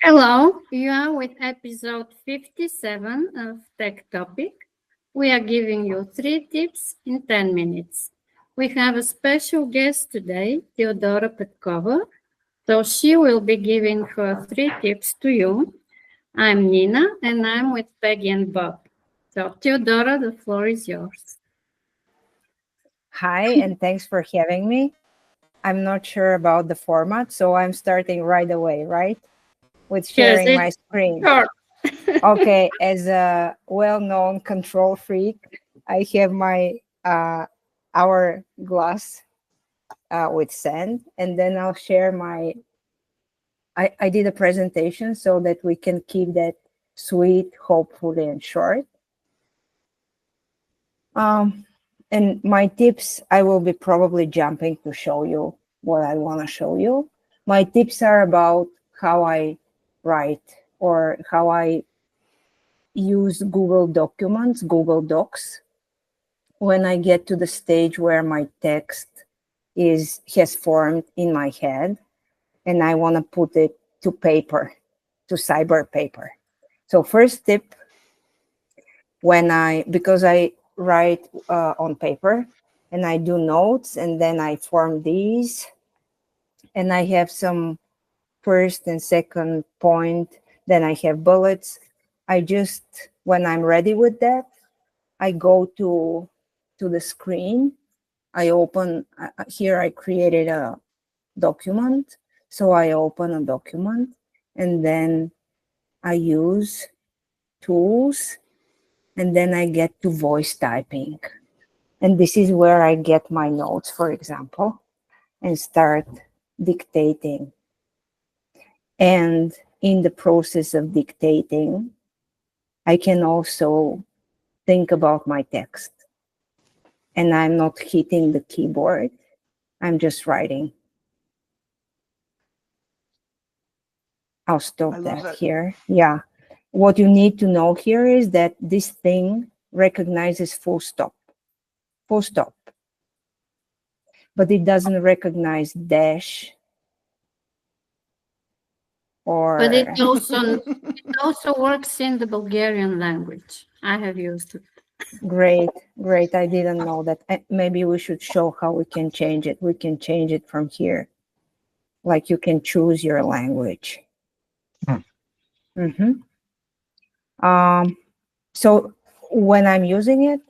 Hello, you are with episode 57 of Tech Topic. We are giving you 3 tips in 10 minutes. We have a special guest today, Teodora Petkova. So she will be giving her 3 tips to you. I'm Nina and I'm with Peggy and Bob. So Teodora, the floor is yours. Hi, and thanks for having me. I'm not sure about the format, so I'm starting right away, right? With sharing my screen. Sure. Okay, as a well-known control freak, I have my hourglass with sand, and then I'll share my. I did a presentation so that we can keep that sweet, hopefully, and short. And my tips, I will be probably jumping to show you what I want to show you. My tips are about how I write or how I use Google Documents, Google Docs, when I get to the stage where my text has formed in my head and I want to put it to paper, to cyber paper. So first tip, because I write on paper and I do notes and then I form these and I have some first and second point, then I have bullets. When I'm ready with that, I go to the screen. I open, here I created a document. So I open a document and then I use tools and then I get to voice typing. And this is where I get my notes, for example, and start dictating. And in the process of dictating, I can also think about my text. And I'm not hitting the keyboard, I'm just writing. I'll stop that here. Yeah. What you need to know here is that this thing recognizes full stop. Full stop. But it doesn't recognize dash or... But it also works in the Bulgarian language. I have used it. Great. I didn't know that. Maybe we should show how we can change it. We can change it from here. Like you can choose your language. So when I'm using it,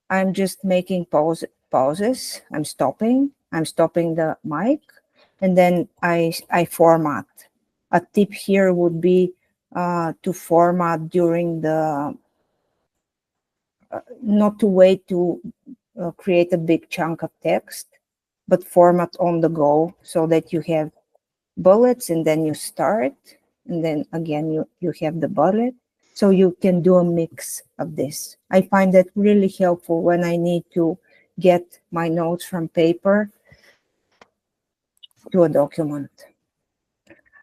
I'm just making pauses. I'm stopping the mic, and then I format. A tip here would be to format during the, not to wait to create a big chunk of text, but format on the go so that you have bullets and then you start, and then again you have the bullet. So you can do a mix of this. I find that really helpful when I need to get my notes from paper to a document.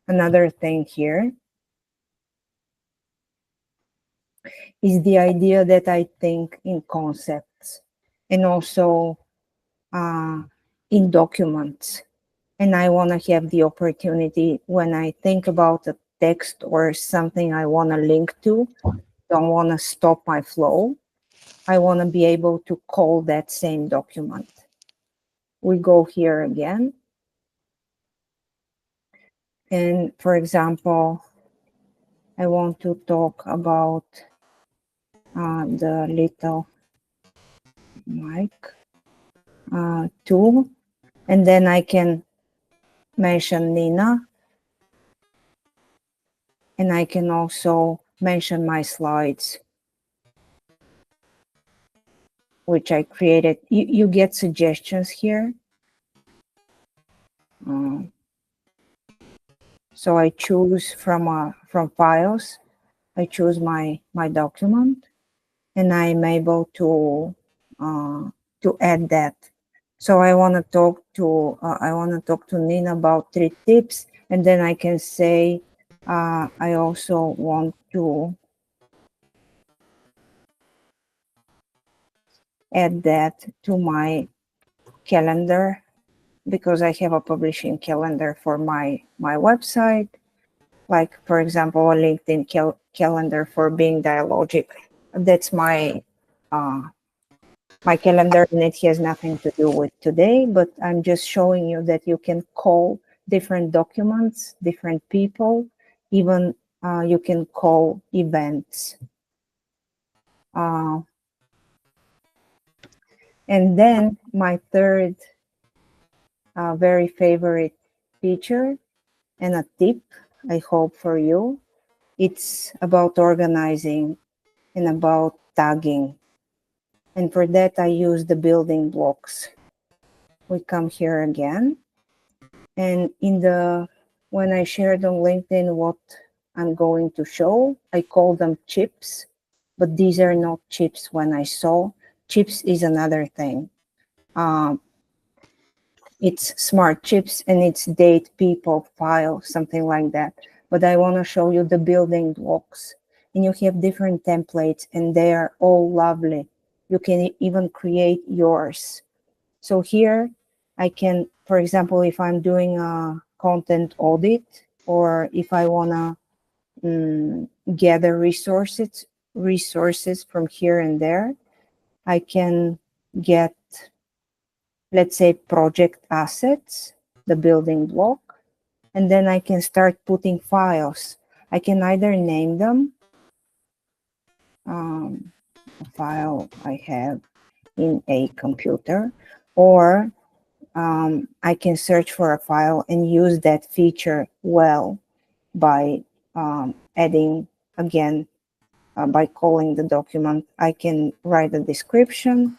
Another thing here is the idea that I think in concepts and also in documents. And I want to have the opportunity when I think about a text or something I want to link to, don't want to stop my flow. I want to be able to call that same document. We go here again. And for example, I want to talk about the little mic tool. And then I can mention Nina. And I can also mention my slides, which I created. You get suggestions here. So I choose from files. I choose my document, and I'm able to add that. So I want to talk to Nina about 3 tips, and then I can say I also want to add that to my calendar because I have a publishing calendar for my website. like, for example, a LinkedIn calendar for being dialogic. That's my my calendar, and it has nothing to do with today, but I'm just showing you that you can call different documents, different people, even you can call events. And then my third very favorite feature and a tip, I hope for you, it's about organizing and about tagging. And for that, I use the building blocks. We come here again. And when I shared on LinkedIn what I'm going to show, I call them chips, but these are not chips when I saw. Chips is another thing. It's smart chips and it's date, people, file, something like that. But I want to show you the building blocks. And you have different templates and they are all lovely. You can even create yours. So here I can, for example, if I'm doing a content audit, or if I want to gather resources from here and there, I can get, let's say, project assets, the building block, and then I can start putting files. I can either name them, a file I have in a computer, or I can search for a file and use that feature well by adding, again, by calling the document. I can write a description,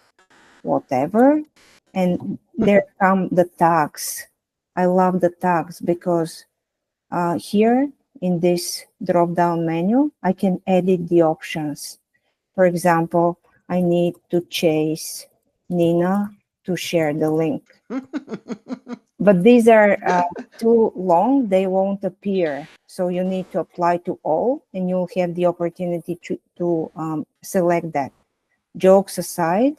whatever, and there come the tags. I love the tags because here in this drop-down menu, I can edit the options. For example, I need to chase Nina to share the link. But these are too long, they won't appear. So you need to apply to all, and you'll have the opportunity to select that. Jokes aside,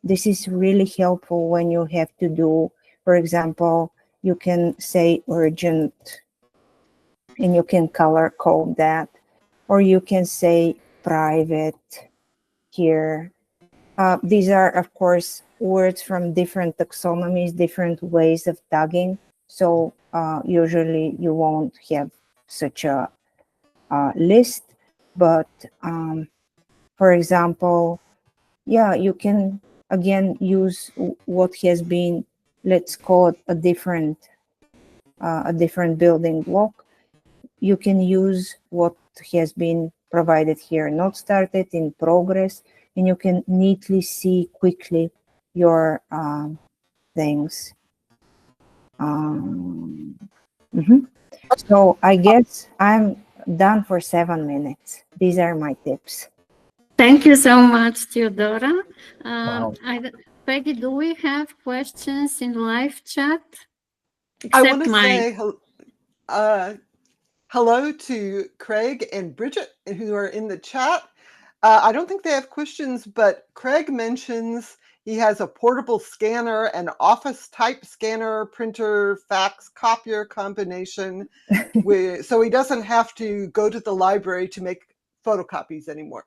this is really helpful when you have to do, for example, you can say urgent, and you can color code that, or you can say private here. These are, of course, words from different taxonomies, different ways of tagging. So usually you won't have such a list. But for example, yeah, you can again use what has been, let's call it a different building block. You can use what has been provided here, not started, in progress, and you can neatly see quickly your things. So I guess I'm done for 7 minutes. These are my tips. Thank you so much, Teodora. Wow. Peggy, do we have questions in live chat? I want Except to mine. say hello to Craig and Bridget who are in the chat. I don't think they have questions, but Craig mentions he has a portable scanner, an office type scanner, printer, fax, copier combination, so he doesn't have to go to the library to make photocopies anymore.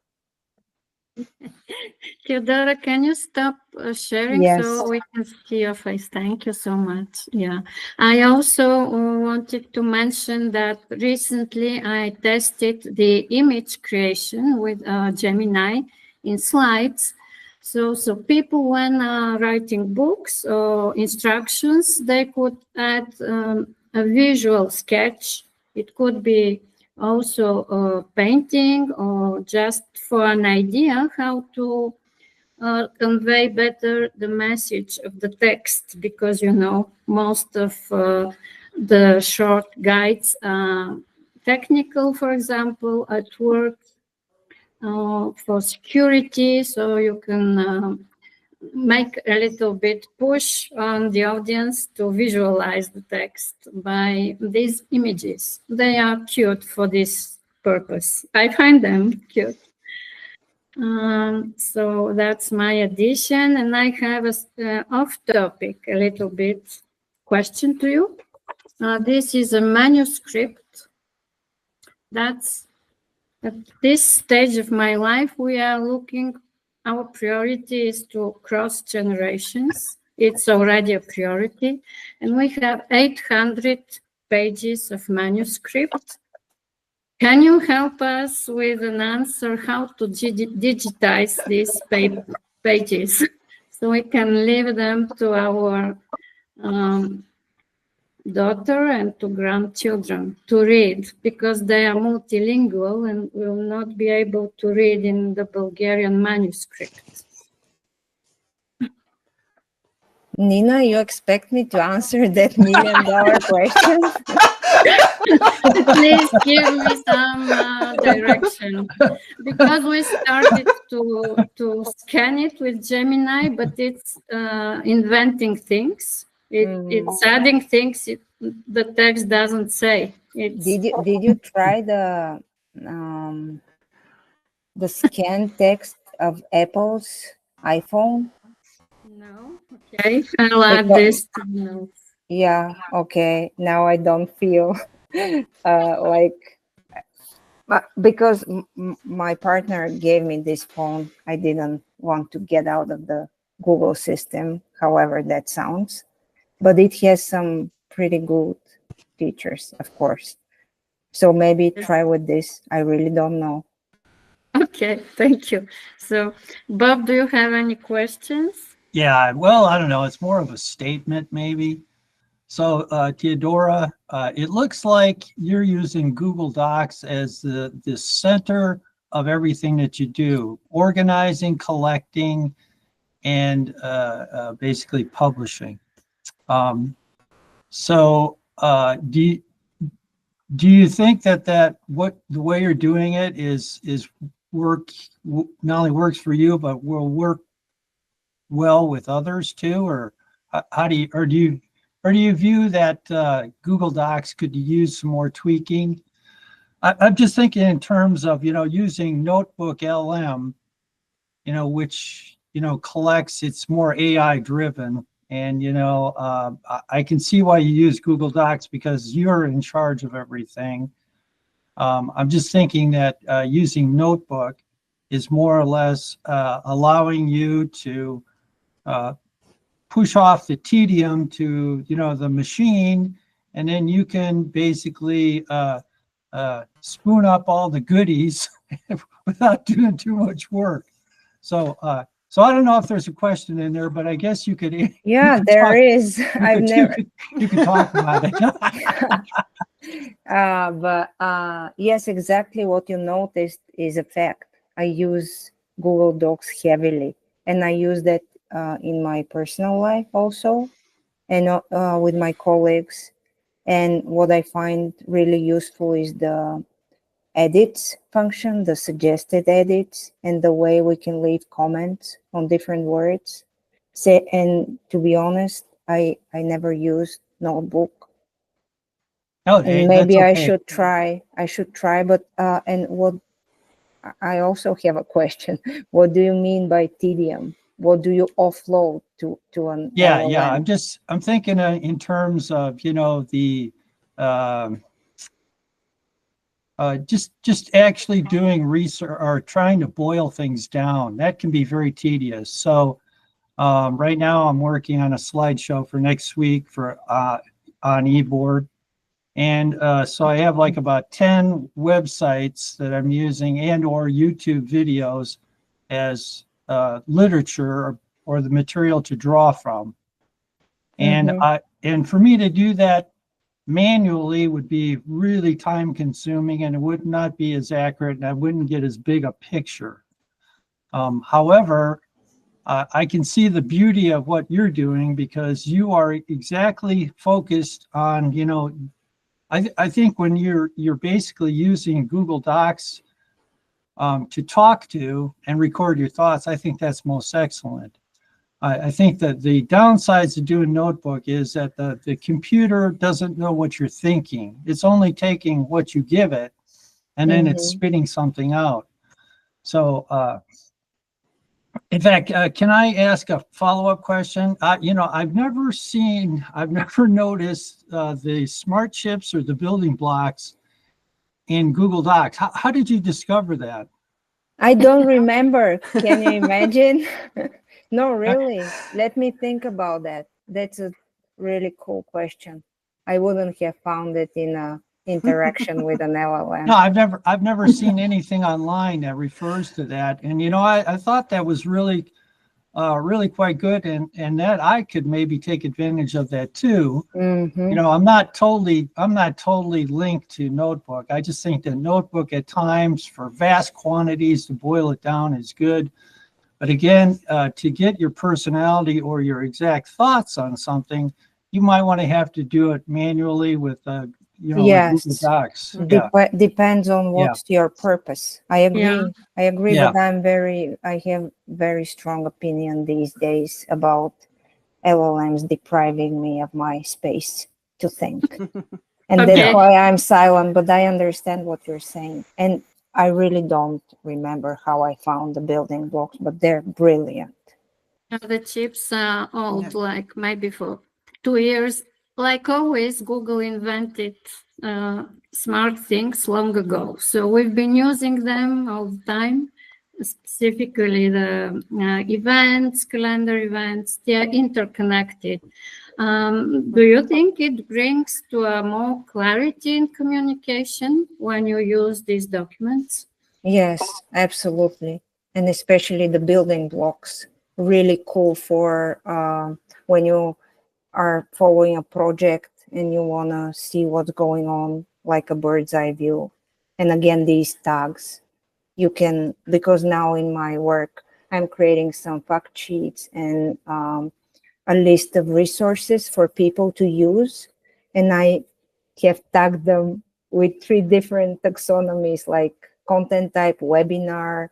Teodora, can you stop sharing Yes. so we can see your face? Thank you so much. Yeah, I also wanted to mention that recently I tested the image creation with Gemini in slides. So people, when writing books or instructions, they could add a visual sketch. It could be also a painting, or just for an idea how to convey better the message of the text, because most of the short guides are technical, for example, at work, for security, so you can make a little bit push on the audience to visualize the text by these images. They are cute for this purpose. I find them cute. So that's my addition, and I have a off-topic, a little bit question to you. This is a manuscript. That's at this stage of my life, we are looking, our priority is to cross generations. It's already a priority. And we have 800 pages of manuscript. Can you help us with an answer how to digitize these pages so we can leave them to our daughter and to grandchildren to read, because they are multilingual and will not be able to read in the Bulgarian manuscript. Nina, you expect me to answer that $1 million question? Please give me some direction, because we started to scan it with Gemini, but it's inventing things. It's adding things the text doesn't say. Did you try the scan text of Apple's iPhone? No. Okay, I'll add this to notes. Yeah. Okay. Now I don't feel like, because my partner gave me this phone, I didn't want to get out of the Google system, however that sounds. But it has some pretty good features, of course. So maybe try with this. I really don't know. Okay, thank you. So, Bob, do you have any questions? Yeah, well, I don't know. It's more of a statement, maybe. So, Teodora, it looks like you're using Google Docs as the center of everything that you do, organizing, collecting, and basically publishing. So, do you think that the way you're doing it is not only works for you, but will work well with others too? Or do you view that Google Docs could use some more tweaking? I'm just thinking in terms of, using Notebook LM, which, collects, it's more AI driven. And, I can see why you use Google Docs because you're in charge of everything. I'm just thinking that using Notebook is more or less allowing you to push off the tedium to, the machine, and then you can basically spoon up all the goodies without doing too much work. So I don't know if there's a question in there, but I guess you could. Yeah, there is. You could talk about it. But yes, exactly what you noticed is a fact. I use Google Docs heavily, and I use that in my personal life also, and with my colleagues. And what I find really useful is the edits function, the suggested edits, and the way we can leave comments on different words. And to be honest, I never used Notebook. Oh, And maybe okay. I should try, but and what I also have a question. What do you mean by tedium? What do you offload to an LLM? Yeah. I'm thinking in terms of, the just actually doing research or trying to boil things down. That can be very tedious. So right now I'm working on a slideshow for next week for OnEBoard. And so I have like about 10 websites that I'm using and/or YouTube videos as literature or the material to draw from. And and for me to do that manually would be really time consuming, and it would not be as accurate, and I wouldn't get as big a picture. However, I can see the beauty of what you're doing because you are exactly focused on, I think when you're basically using Google Docs to talk to and record your thoughts, I think that's most excellent. I think that the downsides of doing Notebook is that the computer doesn't know what you're thinking. It's only taking what you give it, and then it's spitting something out. So In fact, can I ask a follow-up question? I've never noticed the smart chips or the building blocks in Google Docs. How did you discover that? I don't remember. Can you imagine? No, really. Let me think about that. That's a really cool question. I wouldn't have found it in a interaction with an LLM. No, I've never seen anything online that refers to that. And I thought that was really quite good, and that I could maybe take advantage of that too. Mm-hmm. I'm not totally linked to Notebook. I just think that Notebook at times for vast quantities to boil it down is good. But again, to get your personality or your exact thoughts on something, you might want to have to do it manually with Yes. Google Docs. Depends on what's your purpose. I agree. Yeah. I agree, Yeah. but I have very strong opinion these days about LLMs depriving me of my space to think. And Okay. that's why I'm silent, but I understand what you're saying. And I really don't remember how I found the building blocks, but they're brilliant. The chips are old, like maybe for 2 years. Like always, Google invented smart things long ago. So we've been using them all the time, specifically the events, calendar events. They are interconnected. Do you think it brings to a more clarity in communication when you use these documents? Yes, absolutely. And especially the building blocks, really cool for when you are following a project and you want to see what's going on, like a bird's eye view. And again, these tags, you can, because now in my work, I'm creating some fact sheets and a list of resources for people to use. And I have tagged them with 3 different taxonomies, like content type, webinar,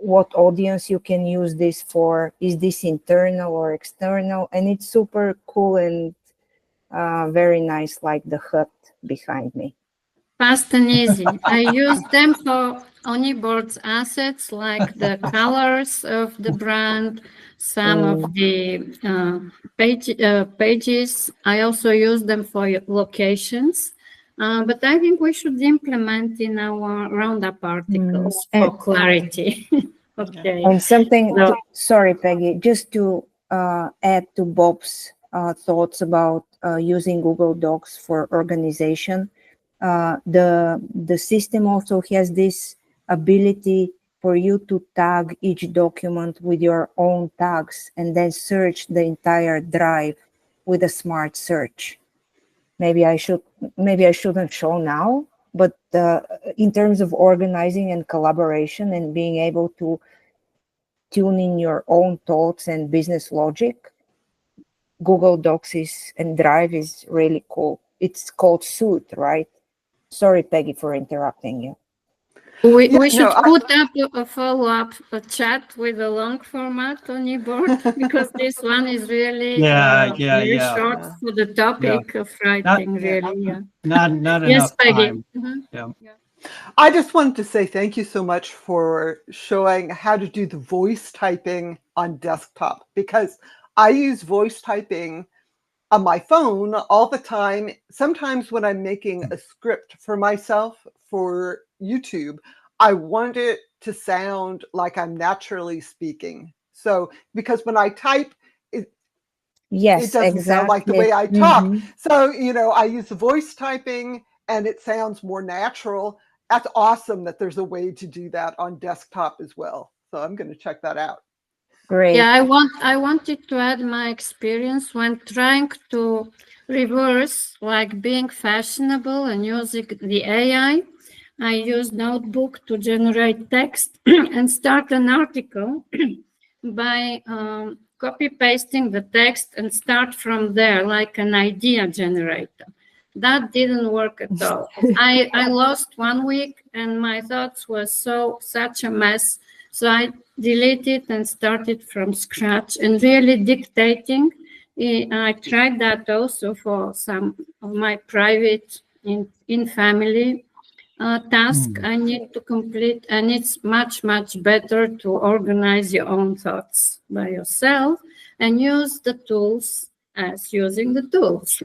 what audience you can use this for, is this internal or external, and it's super cool and very nice, like the hut behind me. Fast and easy. I use them for OnEBoard's assets, like the colors of the brand, some of the pages. I also use them for locations. But I think we should implement in our roundup articles for clarity. Okay. And something, sorry, Peggy, just to add to Bob's thoughts about using Google Docs for organization. The system also has this ability for you to tag each document with your own tags and then search the entire drive with a smart search. Maybe I shouldn't show now, but in terms of organizing and collaboration and being able to tune in your own thoughts and business logic, Google Docs and Drive is really cool. It's called Suite, right? Sorry, Peggy, for interrupting you. We should put up a follow-up chat with a long format on OnEBoard, because this one is really very short for the topic of writing. Not enough time. I just wanted to say thank you so much for showing how to do the voice typing on desktop, because I use voice typing on my phone all the time. Sometimes when I'm making a script for myself for YouTube, I want it to sound like I'm naturally speaking. So, because when I type, it doesn't sound like the way I talk. So, I use the voice typing and it sounds more natural. That's awesome that there's a way to do that on desktop as well. So I'm going to check that out. Great. Yeah, I wanted to add my experience when trying to reverse, like being fashionable and using the AI. I use Notebook to generate text and start an article by copy pasting the text and start from there, like an idea generator. That didn't work at all. I lost 1 week and my thoughts were such a mess. So I deleted and started from scratch and really dictating. I tried that also for some of my private in family task I need to complete, and it's much, much better to organize your own thoughts by yourself and use the tools as using the tools.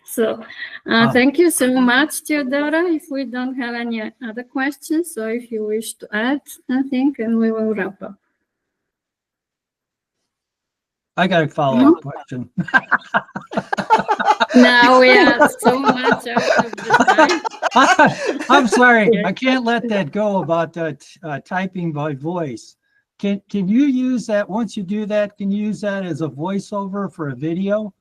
So thank you so much, Teodora. If we don't have any other questions, or if you wish to add, I think, and we will wrap up. I got a follow-up question. Now we are so much out of the time. I'm sorry, I can't let that go about typing by voice. Can you use that, once you do that, can you use that as a voiceover for a video?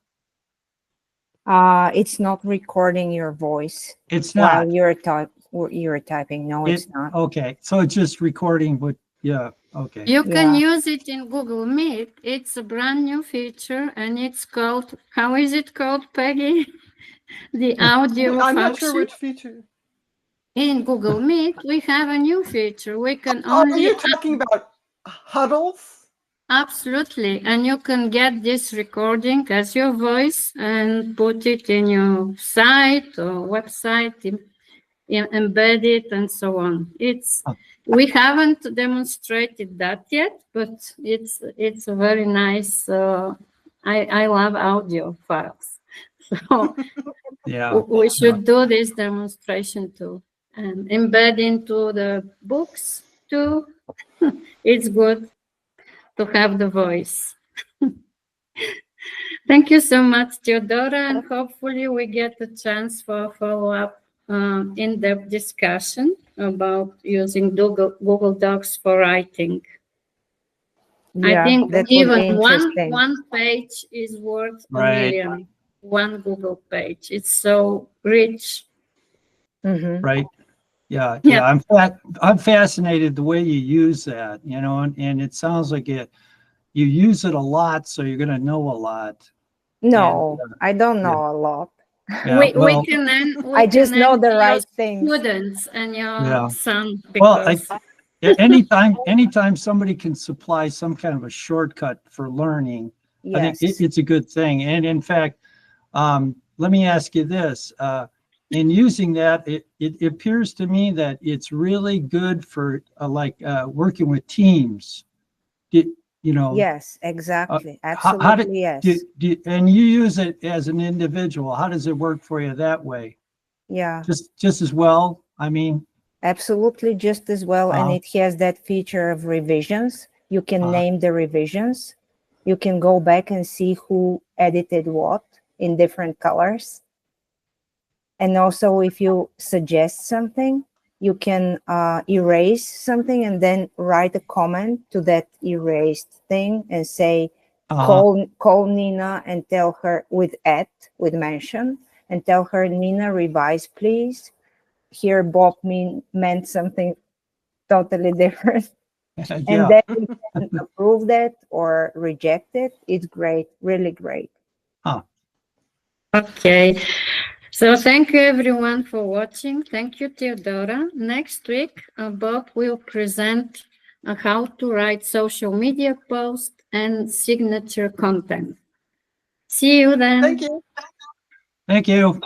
It's not recording your voice. It's not. While you're typing. No, it's not. Okay, so it's just recording, but yeah, okay. You can use it in Google Meet. It's a brand new feature, and it's called, how is it called, Peggy? The audio I'm function. not sure which feature. In Google Meet, we have a new feature. We can Oh, only... you're talking about huddles? Absolutely. And you can get this recording as your voice and put it in your site or website, embed it, and so on. We haven't demonstrated that yet, but it's a very nice, I love audio files. So Yeah, we should do this demonstration too, and embed into the books too. It's good to have the voice. Thank you so much, Teodora, and hopefully we get a chance for a follow-up in-depth discussion about using Google Docs for writing. Yeah, I think that would be even interesting. one page is worth a Right. million. One Google page. It's so rich. right. Yeah. I'm fascinated the way you use that, you know, and it sounds like you use it a lot, so you're going to know a lot. No, I don't know a lot. Yeah, We can I just know end the your right things. students and your Yeah. son. Well, Because anytime somebody can supply some kind of a shortcut for learning, I think Yes. it's a good thing. And in fact, let me ask you this. In using that, it appears to me that it's really good for working with teams. You know, Yes, exactly. how Absolutely, yes. and you use it as an individual. How does it work for you that way? Yeah, Just as well? I mean, absolutely just as well. And it has that feature of revisions. You can name the revisions. You can go back and see who edited what in different colors. And also, if you suggest something, you can erase something and then write a comment to that erased thing and say, call Nina and tell her with mention, and tell her, Nina, revise, please. Here, Bob meant something totally different. And then you can approve that or reject it. It's great, really great. okay. So thank you everyone for watching. Thank you, Teodora. Next week, Bob will present how to write social media posts and signature content. See you then. Thank you. thank you.